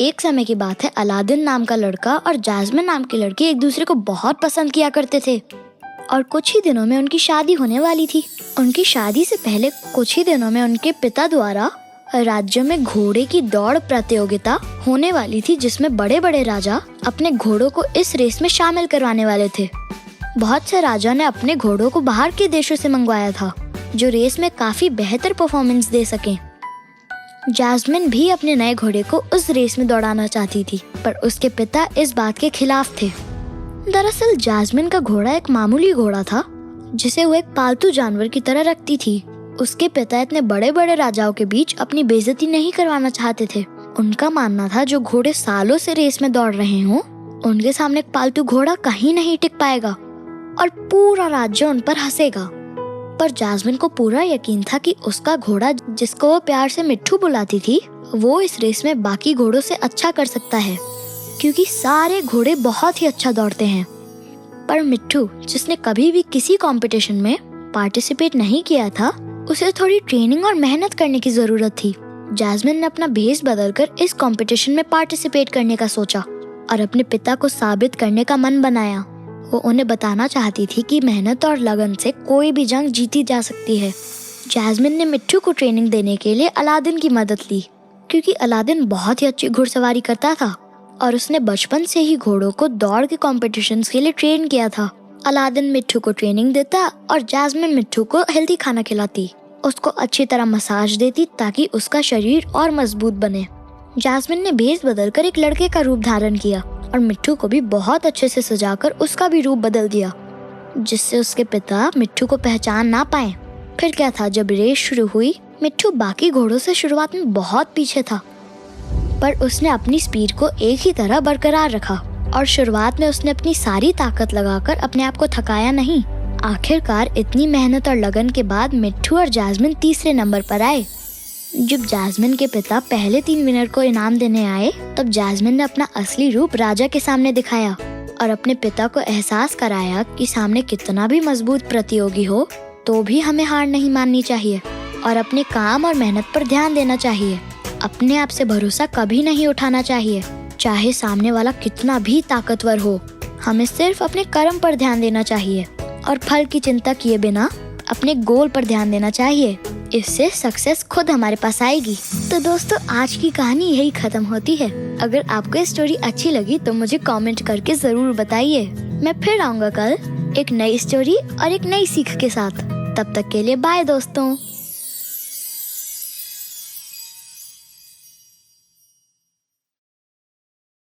एक समय की बात है, अलादीन नाम का लड़का और जैस्मिन नाम की लड़की एक दूसरे को बहुत पसंद किया करते थे और कुछ ही दिनों में उनकी शादी होने वाली थी। उनकी शादी से पहले कुछ ही दिनों में उनके पिता द्वारा राज्य में घोड़े की दौड़ प्रतियोगिता होने वाली थी, जिसमें बड़े बड़े राजा अपने घोड़ों को इस रेस में शामिल करवाने वाले थे। बहुत से राजा ने अपने घोड़ों को बाहर के देशों से मंगवाया था, जो रेस में काफी बेहतर परफॉर्मेंस दे सकें। जैस्मिन भी अपने नए घोड़े को उस रेस में दौड़ाना चाहती थी, पर उसके पिता इस बात के खिलाफ थे। दरअसल जैस्मिन का घोड़ा एक मामूली घोड़ा था, जिसे वो एक पालतू जानवर की तरह रखती थी। उसके पिता इतने बड़े बड़े राजाओं के बीच अपनी बेइज्जती नहीं करवाना चाहते थे। उनका मानना था जो घोड़े सालों से रेस में दौड़ रहे हों, उनके सामने एक पालतू घोड़ा कहीं नहीं टिक पाएगा और पूरा राज्य उन पर हंसेगा। पर जैस्मिन को पूरा यकीन था कि उसका घोड़ा, जिसको वो प्यार से मिट्ठू बुलाती थी, वो इस रेस में बाकी घोड़ों से अच्छा कर सकता है, क्योंकि सारे घोड़े बहुत ही अच्छा दौड़ते हैं। पर मिट्ठू, जिसने कभी भी किसी कंपटीशन में पार्टिसिपेट नहीं किया था, उसे थोड़ी ट्रेनिंग और मेहनत करने की जरूरत थी। जैस्मिन ने अपना भेष बदलकर इस कंपटीशन में पार्टिसिपेट करने का सोचा और अपने पिता को साबित करने का मन बनाया। वो उन्हें बताना चाहती थी कि मेहनत और लगन से कोई भी जंग जीती जा सकती है। जैस्मिन ने मिट्ठू को ट्रेनिंग देने के लिए अलादीन की मदद ली, क्योंकि अलादीन बहुत ही अच्छी घुड़सवारी करता था और उसने बचपन से ही घोड़ों को दौड़ के कॉम्पिटिशन्स के लिए ट्रेन किया था। अलादीन मिट्ठू को ट्रेनिंग देता और जैस्मिन मिट्ठू को हेल्दी खाना खिलाती, उसको अच्छी तरह मसाज देती ताकि उसका शरीर और मजबूत बने। जैस्मिन ने भेष बदलकर एक लड़के का रूप धारण किया और मिट्ठू को भी बहुत अच्छे से सजाकर उसका भी रूप बदल दिया, जिससे उसके पिता मिट्ठू को पहचान ना पाए। फिर क्या था, जब रेस शुरू हुई, मिट्ठू बाकी घोड़ों से शुरुआत में बहुत पीछे था, पर उसने अपनी स्पीड को एक ही तरह बरकरार रखा और शुरुआत में उसने अपनी सारी ताकत लगाकर अपने आप को थकाया नहीं। आखिरकार इतनी मेहनत और लगन के बाद मिट्ठू और जैस्मिन तीसरे नंबर पर आए। जब जैस्मिन के पिता पहले 3 विनर को इनाम देने आए, तब जैस्मिन ने अपना असली रूप राजा के सामने दिखाया और अपने पिता को एहसास कराया कि सामने कितना भी मजबूत प्रतियोगी हो, तो भी हमें हार नहीं माननी चाहिए और अपने काम और मेहनत पर ध्यान देना चाहिए। अपने आप से भरोसा कभी नहीं उठाना चाहिए, चाहे सामने वाला कितना भी ताकतवर हो। हमें सिर्फ अपने कर्म पर ध्यान देना चाहिए और फल की चिंता किए बिना अपने गोल पर ध्यान देना चाहिए। इससे सक्सेस खुद हमारे पास आएगी। तो दोस्तों, आज की कहानी यही खत्म होती है। अगर आपको ये स्टोरी अच्छी लगी तो मुझे कमेंट करके जरूर बताइए। मैं फिर आऊँगा कल एक नई स्टोरी और एक नई सीख के साथ। तब तक के लिए बाय दोस्तों।